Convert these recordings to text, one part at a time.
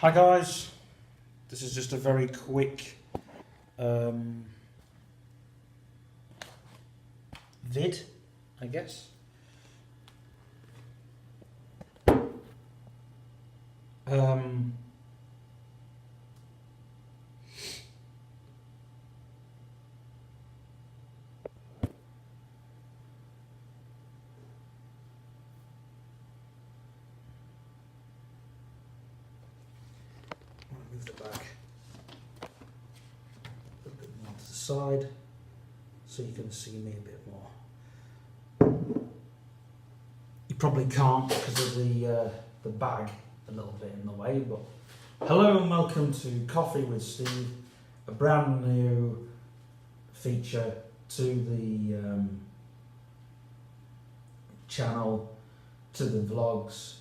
Hi guys, this is just a very quick vid, I guess. Move the back a bit more to the side so you can see me a bit more. You probably can't because of the bag a little bit in the way, but hello and welcome to Coffee with Steve, a brand new feature to the channel, to the vlogs,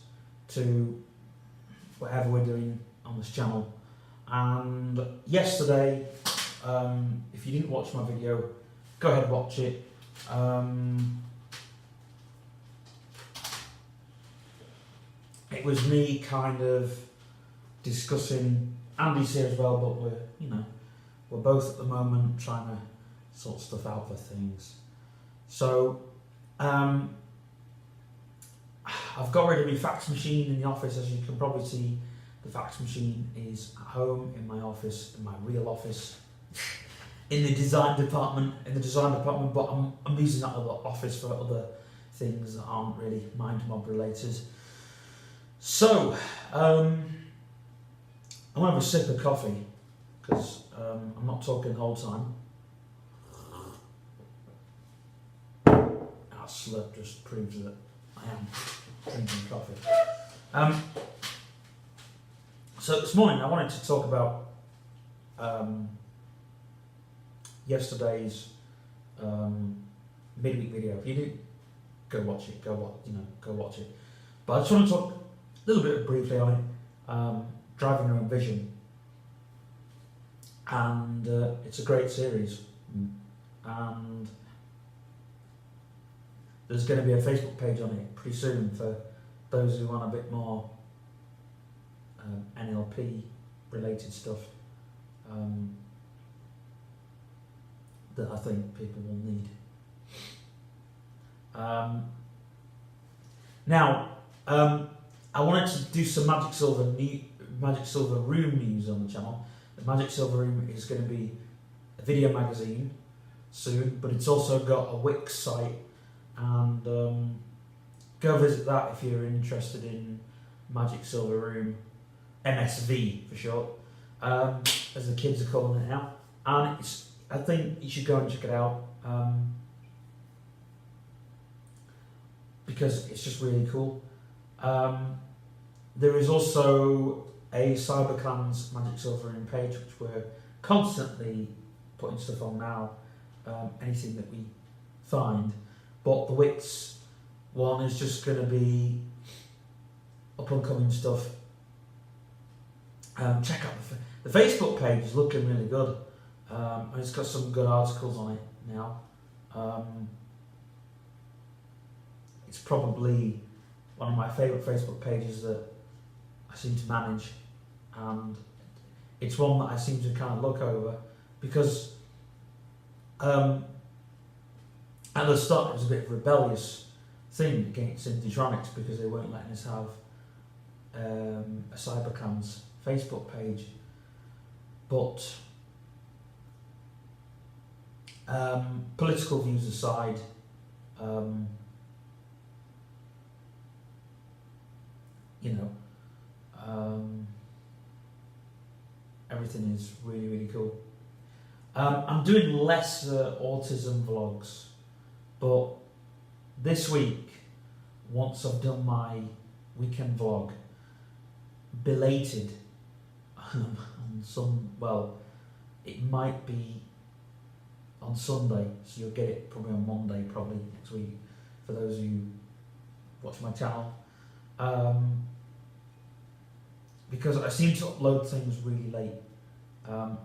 to whatever we're doing on this channel. And yesterday, if you didn't watch my video, go ahead and watch it. It was me kind of discussing, Andy's here as well, but we're both at the moment trying to sort stuff out for things. So I've got rid of my fax machine in the office. As you can probably see, the fax machine is at home in my office, in my real office, in the design department. But I'm using that other office for other things that aren't really mind mob related. So I'm gonna have a sip of coffee because I'm not talking the whole time. That slurp just proves that I am drinking coffee. So this morning I wanted to talk about yesterday's midweek video. If you didn't, go watch it. Go watch it. But I just want to talk a little bit briefly on it. Driving Your Own Vision, and it's a great series. And there's going to be a Facebook page on it pretty soon for those who want a bit more NLP related stuff that I think people will need. Now, I wanted to do some Magic Silver Room news on the channel. The Magic Silver Room is going to be a video magazine soon, but it's also got a Wix site, and go visit that if you're interested in Magic Silver Room, MSV for short, as the kids are calling it now. And I think you should go and check it out because it's just really cool. There is also a Cyberclans Magic Silver Room page, which we're constantly putting stuff on now, anything that we find. But the Wix one is just going to be up and coming stuff. Check out the Facebook page is looking really good, and it's got some good articles on it now. It's probably one of my favourite Facebook pages that I seem to manage, and it's one that I seem to kind of look over because at the start it was a bit of a rebellious thing against Synthetronics because they weren't letting us have a Cyberclans Facebook page. But political views aside, everything is really, really cool. I'm doing less autism vlogs, but this week, once I've done my weekend vlog, belated on it might be on Sunday, so you'll get it probably on Monday, probably next week, for those who watch my channel. Because I seem to upload things really late.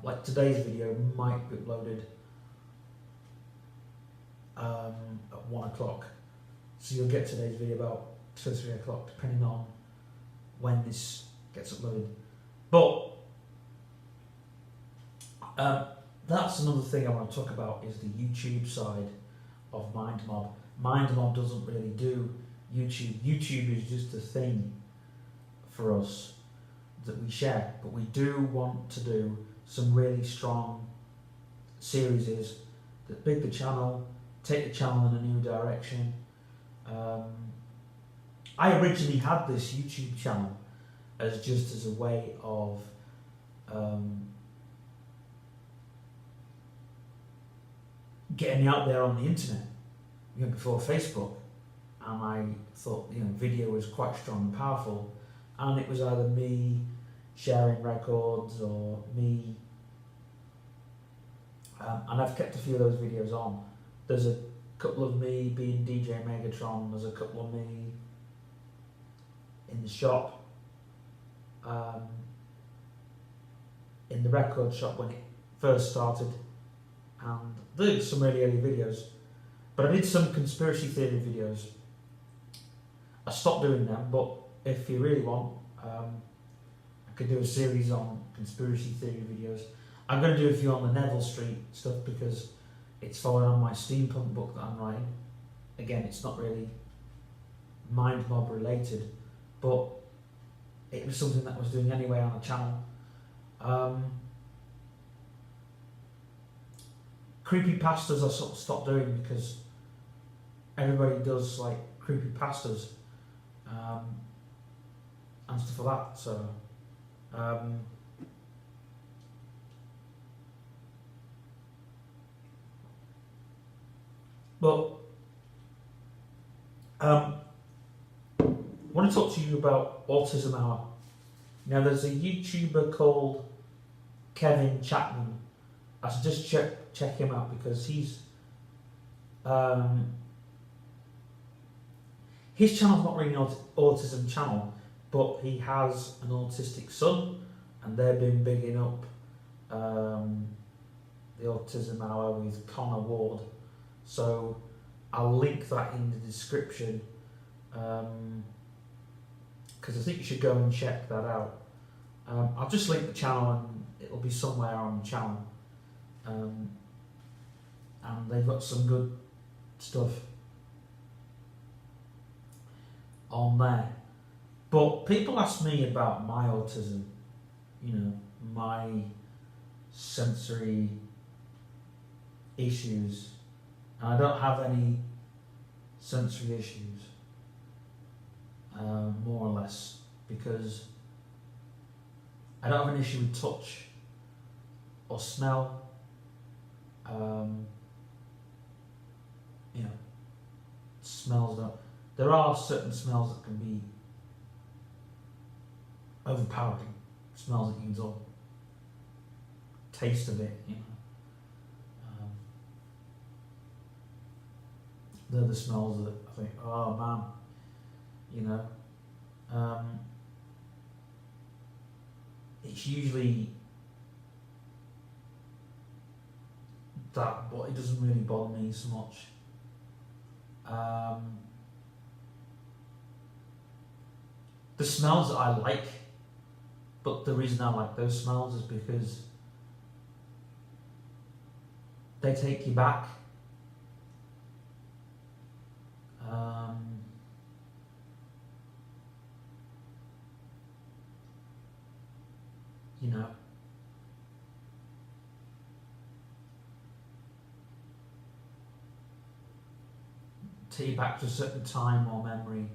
Like today's video might be uploaded at 1 o'clock. So you'll get today's video about 2 or 3 o'clock, depending on when this gets uploaded. But that's another thing I want to talk about is the YouTube side of MindMob. MindMob doesn't really do YouTube. YouTube is just a thing for us that we share, but we do want to do some really strong series that big the channel, take the channel in a new direction. I originally had this YouTube channel as a way of getting me out there on the internet, before Facebook, and I thought video was quite strong and powerful, and it was either me sharing records or me, and I've kept a few of those videos on. There's a couple of me being DJ Megatron, there's a couple of me in the shop, in the record shop when it first started, and there's some really early videos, but I did some conspiracy theory videos. I stopped doing them, but if you really want, I could do a series on conspiracy theory videos. I'm going to do a few on the Neville Street stuff because it's following on my steampunk book that I'm writing. Again, it's not really MindMob related, but it was something that I was doing anyway on the channel. Creepypastas I sort of stopped doing because everybody does like creepypastas and stuff like that. So but I want to talk to you about Autism Hour. Now, there's a YouTuber called Kevin Chapman. I should just check him out because he's his channel's not really an autism channel, but he has an autistic son, and they've been bigging up the Autism Hour with Connor Ward. So I'll link that in the description because I think you should go and check that out. I'll just link the channel and it'll be somewhere on the channel. And they've got some good stuff on there. But people ask me about my autism, my sensory issues. And I don't have any sensory issues, more or less, because I don't have an issue with touch or smell. Smells don't. There are certain smells that can be overpowering. Smells that you can sort of taste of it, They're the smells that I think, oh man, it's usually that, but it doesn't really bother me so much. The smells that I like, but the reason I like those smells is because they take you back. Take you back to a certain time or memory.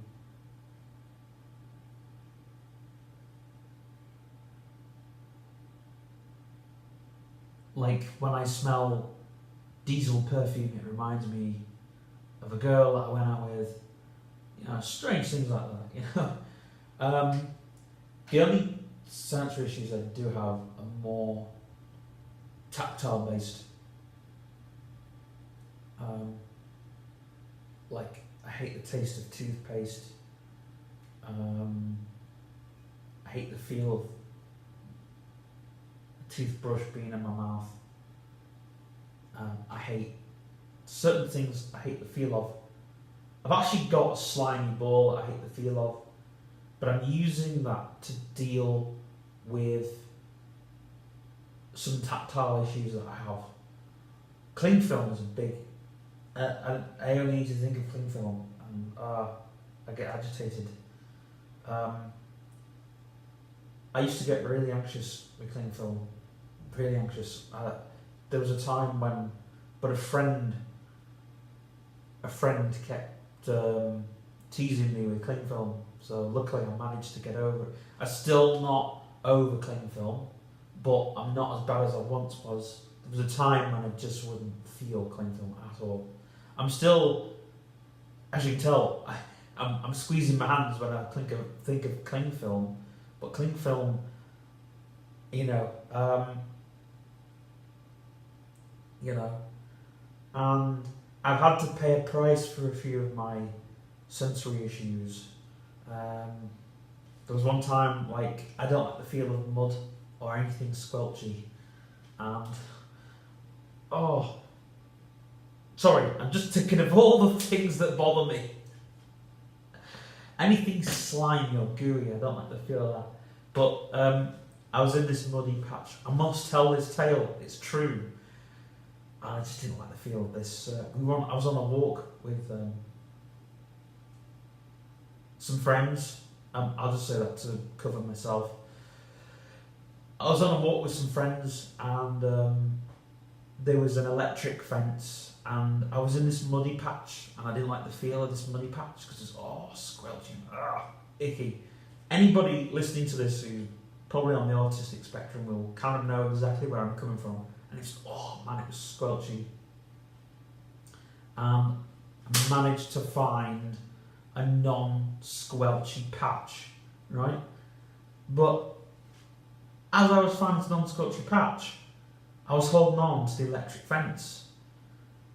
Like when I smell diesel perfume, it reminds me of a girl that I went out with. Strange things like that. The only sensory issues I do have are more tactile based. Like I hate the taste of toothpaste. I hate the feel of a toothbrush being in my mouth. I hate certain things. I hate the feel of. I've actually got a slimy ball that I hate the feel of, but I'm using that to deal with some tactile issues that I have. Cling film is a big. I only need to think of cling film, and I get agitated. I used to get really anxious with cling film, really anxious. There was a time when, but a friend kept teasing me with cling film, so luckily I managed to get over it. I'm still not over cling film, but I'm not as bad as I once was. There was a time when I just wouldn't feel cling film at all. I'm still, as you can tell, I'm squeezing my hands when I think of cling film, but cling film, and I've had to pay a price for a few of my sensory issues. There was one time, like, I don't like the feel of mud or anything squelchy, and sorry, I'm just thinking of all the things that bother me. Anything slimy or gooey, I don't like the feel of that. But I was in this muddy patch. I must tell this tale, it's true. I just didn't like the feel of this. I was on a walk with some friends. I'll just say that to cover myself. I was on a walk with some friends, and there was an electric fence, and I was in this muddy patch, and I didn't like the feel of this muddy patch because it's squelching, icky. Anybody listening to this who's probably on the autistic spectrum will kind of know exactly where I'm coming from. And it was squelchy. I managed to find a non-squelchy patch, right? But as I was finding this non-squelchy patch, I was holding on to the electric fence.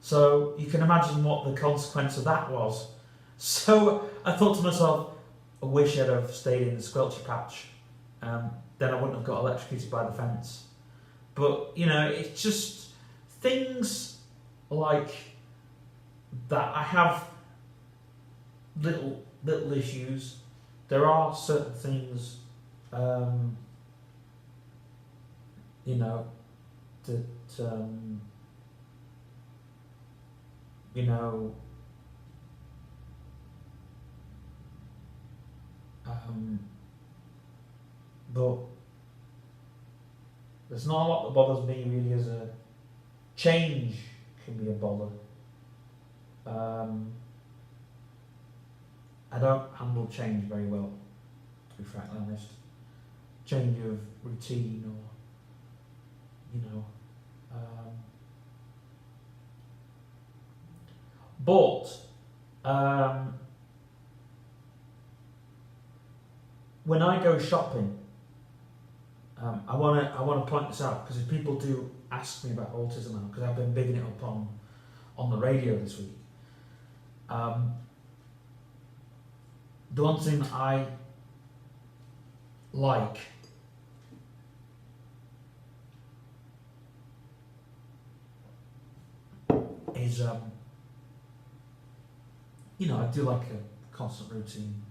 So you can imagine what the consequence of that was. So I thought to myself, I wish I'd have stayed in the squelchy patch. Then I wouldn't have got electrocuted by the fence. But, it's just things like that. I have little issues. There are certain things, that, but there's not a lot that bothers me really as a change can be a bother. I don't handle change very well, to be frankly honest. Change of routine or, when I go shopping, I want to point this out because people do ask me about autism now because I've been bigging it up on the radio this week. The one thing that I like is I do like a constant routine.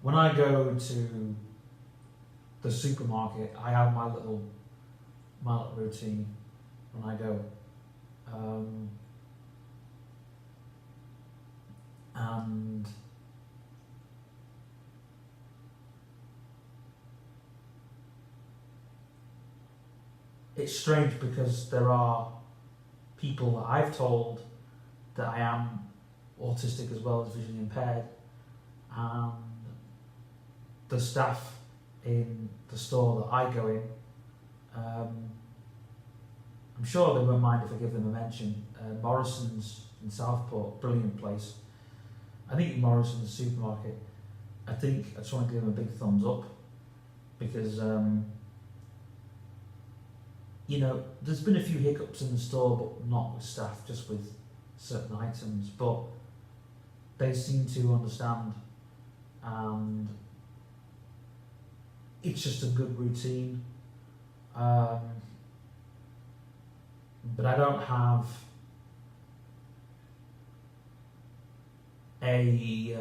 When I go to the supermarket, I have my little routine when I go, and it's strange because there are people that I've told that I am autistic as well as visually impaired, and the staff in the store that I go in, I'm sure they won't mind if I give them a mention. Morrison's in Southport, brilliant place. I think Morrison's supermarket, I just want to give them a big thumbs up because there's been a few hiccups in the store, but not with staff, just with certain items, but they seem to understand, and it's just a good routine. But I don't have a